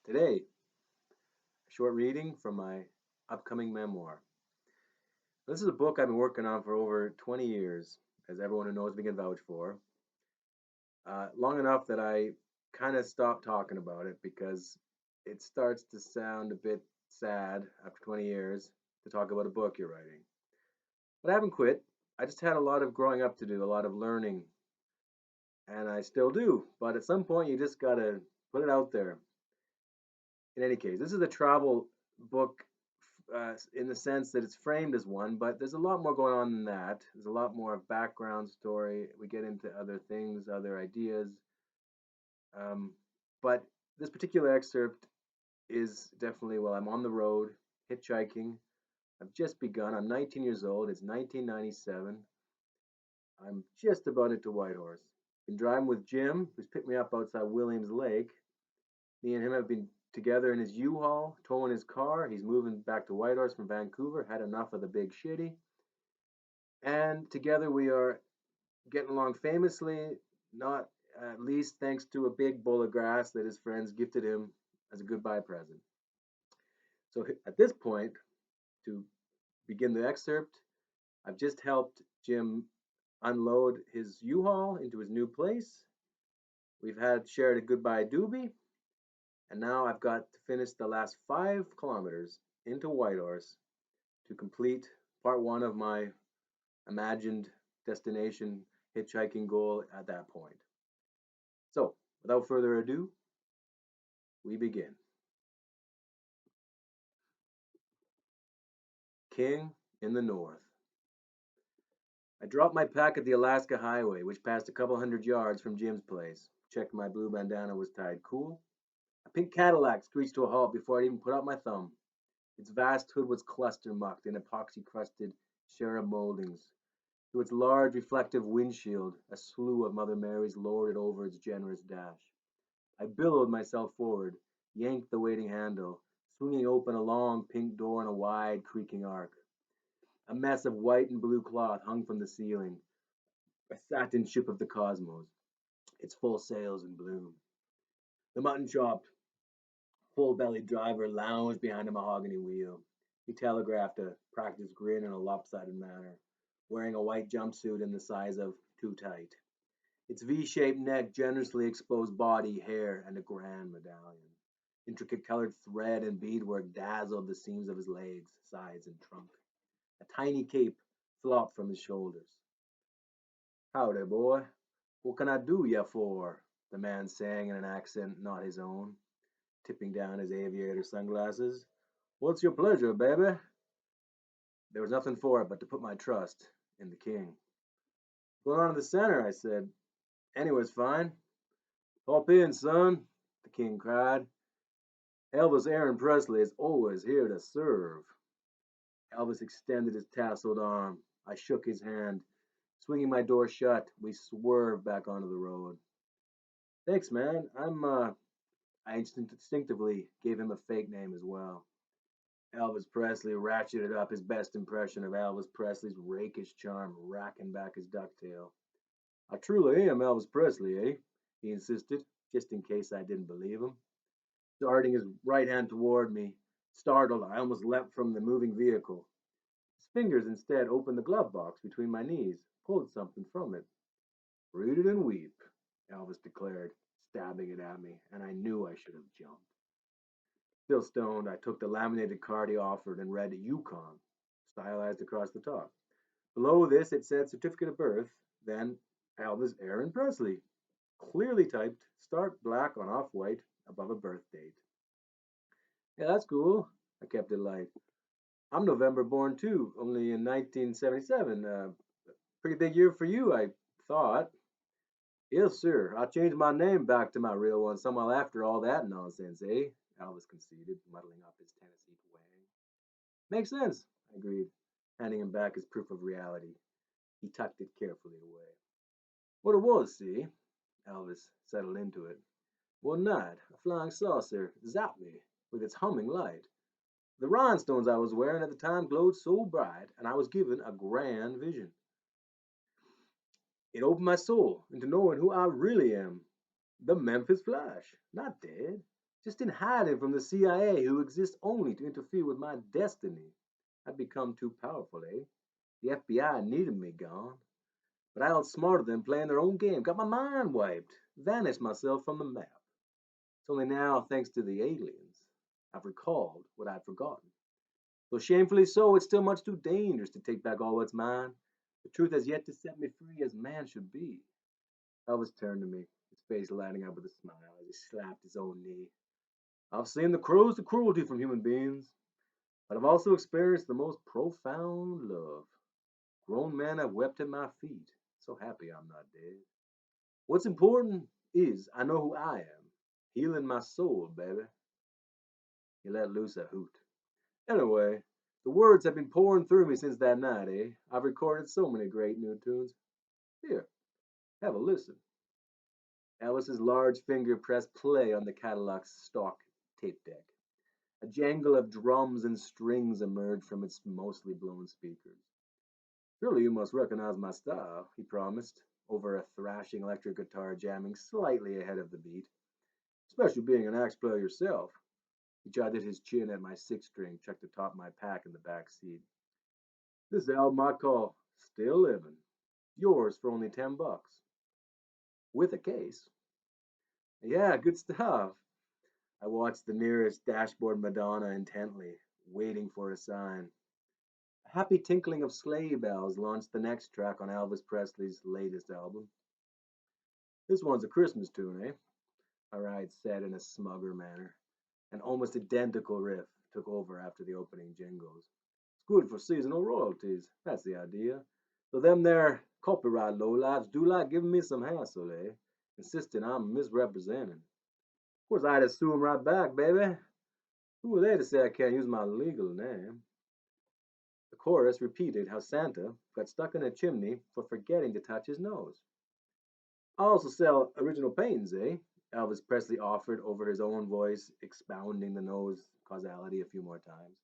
Today, a short reading from my upcoming memoir. This is a book I've been working on for over 20 years, as everyone who knows me can vouch for. Long enough that I kind of stopped talking about it because it starts to sound a bit sad after 20 years to talk about a book you're writing. But I haven't quit. I just had a lot of growing up to do, a lot of learning, and I still do. But at some point, you just got to put it out there. In any case, this is a travel book in the sense that it's framed as one, but there's a lot more going on than that. There's a lot more of background story. We get into other things, other ideas. Um, but this particular excerpt is definitely, well, I'm on the road, hitchhiking. I've just begun. I'm 19 years old. It's 1997. I'm just about into Whitehorse. Been driving with Jim, who's picked me up outside Williams Lake. Me and him have been together in his U-Haul, towing his car. He's moving back to Whitehorse from Vancouver, had enough of the big shitty. And together we are getting along famously, not at least thanks to a big bowl of grass that his friends gifted him as a goodbye present. So at this point, to begin the excerpt, I've just helped Jim unload his U-Haul into his new place. We've had shared a goodbye doobie, and now I've got to finish the last 5 kilometers into Whitehorse to complete part one of my imagined destination hitchhiking goal at that point. So, without further ado, we begin. King in the North. I dropped my pack at the Alaska Highway, which passed a couple hundred yards from Jim's place. Checked my blue bandana was tied cool. A pink Cadillac screeched to a halt before I'd even put out my thumb. Its vast hood was cluster mucked in epoxy-crusted cherub moldings. Through its large reflective windshield, a slew of Mother Marys lorded over its generous dash. I billowed myself forward, yanked the waiting handle, swinging open a long pink door in a wide, creaking arc. A mess of white and blue cloth hung from the ceiling, a satin ship of the cosmos, its full sails in bloom. The mutton-chopped, full-bellied driver lounged behind a mahogany wheel. He telegraphed a practiced grin in a lopsided manner, wearing a white jumpsuit in the size of too tight. Its V-shaped neck generously exposed body, hair, and a grand medallion. Intricate colored thread and beadwork dazzled the seams of his legs, sides, and trunk. A tiny cape flopped from his shoulders. "Howdy, boy. What can I do ya for?" the man sang in an accent not his own, tipping down his aviator sunglasses. "What's your pleasure, baby?" There was nothing for it but to put my trust in the king. "Going on in the center," I said. "Anywhere's fine." "Hop in, son," the king cried. "Elvis Aaron Presley is always here to serve." Elvis extended his tasseled arm. I shook his hand. Swinging my door shut, we swerved back onto the road. "Thanks, man. I instinctively gave him a fake name as well. Elvis Presley ratcheted up his best impression of Elvis Presley's rakish charm, racking back his ducktail. "I truly am Elvis Presley, eh?" he insisted, just in case I didn't believe him. Darting his right hand toward me, startled, I almost leapt from the moving vehicle. His fingers instead opened the glove box between my knees, pulled something from it. "Read it and weep," Elvis declared, stabbing it at me, and I knew I should have jumped. Still stoned, I took the laminated card he offered and read Yukon, stylized across the top. Below this it said certificate of birth, then Elvis Aaron Presley, clearly typed, stark black on off white above a birth date. "Yeah, that's cool." I kept it light. "I'm November born too, only in 1977. Pretty big year for you, I thought." "Yes, sir. I changed my name back to my real one somewhat after all that nonsense, eh?" Elvis conceded, muddling up his Tennessee twang. "Makes sense," I agreed, handing him back his proof of reality. He tucked it carefully away. "What it was, see?" Elvis settled into it. "One night, a flying saucer zapped me with its humming light. The rhinestones I was wearing at the time glowed so bright, and I was given a grand vision. It opened my soul into knowing who I really am. The Memphis Flash, not dead, just in hiding from the CIA, who exist only to interfere with my destiny. I'd become too powerful, eh? The FBI needed me gone. But I outsmarted them playing their own game, got my mind wiped, vanished myself from the map. It's only now, thanks to the aliens, I've recalled what I'd forgotten. Though shamefully so, it's still much too dangerous to take back all that's mine. The truth has yet to set me free as man should be. Elvis turned to me, his face lighting up with a smile as he slapped his own knee. I've seen the cruelest of cruelty from human beings, but I've also experienced the most profound love. Grown men have wept at my feet, so happy I'm not dead. What's important is I know who I am, healing my soul, baby. He let loose a hoot. Anyway, the words have been pouring through me since that night, eh? I've recorded so many great new tunes. Here, have a listen. Elvis's large finger pressed play on the Cadillac's stock tape deck. A jangle of drums and strings emerged from its mostly blown speakers. Surely you must recognize my style, he promised, over a thrashing electric guitar jamming slightly ahead of the beat. Especially being an axe player yourself. He jotted his chin at my six string, checked atop my pack in the back seat. This album I call Still Living. Yours for only $10. With a case. Yeah, good stuff. I watched the nearest dashboard Madonna intently, waiting for a sign. A happy tinkling of sleigh bells launched the next track on Elvis Presley's latest album. This one's a Christmas tune, eh? Alright, said in a smugger manner. An almost identical riff took over after the opening jingles. It's good for seasonal royalties, that's the idea. So them there copyright lowlifes do like giving me some hassle, eh? Insisting I'm misrepresenting. Of course, I'd assume right back, baby. Who are they to say I can't use my legal name? The chorus repeated how Santa got stuck in a chimney for forgetting to touch his nose. I also sell original paintings, eh? Elvis Presley offered over his own voice, expounding the nose causality a few more times.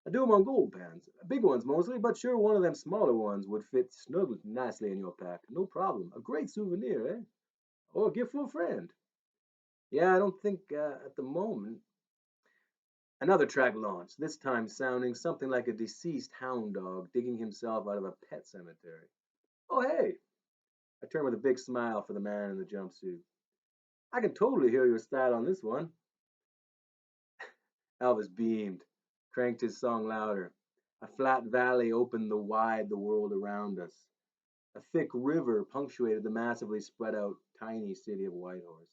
I do 'em on gold pans, big ones mostly, but sure one of them smaller ones would fit snug nicely in your pack. No problem. A great souvenir, eh? Or a gift for a friend. Yeah, I don't think at the moment. Another track launched, this time sounding something like a deceased hound dog digging himself out of a pet cemetery. Oh, hey! I turned with a big smile for the man in the jumpsuit. I can totally hear your style on this one. Elvis beamed, cranked his song louder. A flat valley opened the world around us. A thick river punctuated the massively spread out tiny city of Whitehorse.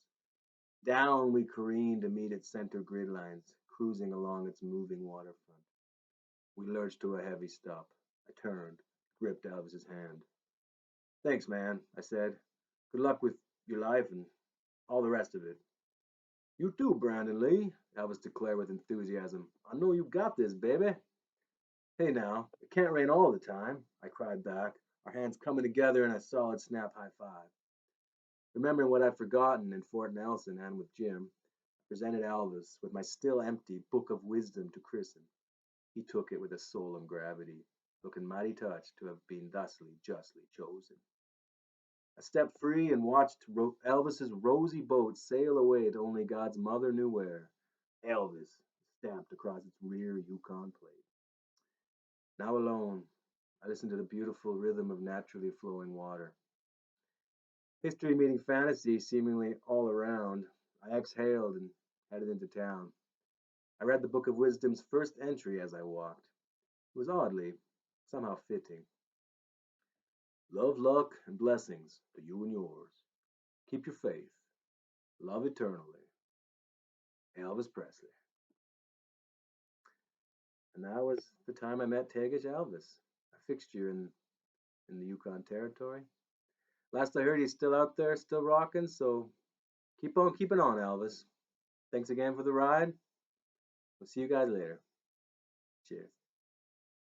Down we careened to meet its center grid lines, cruising along its moving waterfront. We lurched to a heavy stop. I turned, gripped Elvis's hand. Thanks, man, I said. Good luck with your life and all the rest of it. You too, Brandon Lee, Elvis declared with enthusiasm. I know you got this, baby. Hey now, it can't rain all the time, I cried back, our hands coming together in a solid snap high five. Remembering what I'd forgotten in Fort Nelson and with Jim, I presented Elvis with my still empty Book of Wisdom to christen. He took it with a solemn gravity, looking mighty touched to have been thusly justly chosen. I stepped free and watched Elvis's rosy boat sail away to only God's mother knew where. Elvis stamped across its rear Yukon plate. Now alone, I listened to the beautiful rhythm of naturally flowing water. History meeting fantasy seemingly all around, I exhaled and headed into town. I read the Book of Wisdom's first entry as I walked. It was oddly, somehow fitting. Love, luck, and blessings to you and yours. Keep your faith. Love eternally. Elvis Presley. And that was the time I met Tagish Elvis, a fixture in the Yukon Territory. Last I heard, he's still out there, still rocking, so keep on keeping on, Elvis. Thanks again for the ride. We'll see you guys later. Cheers.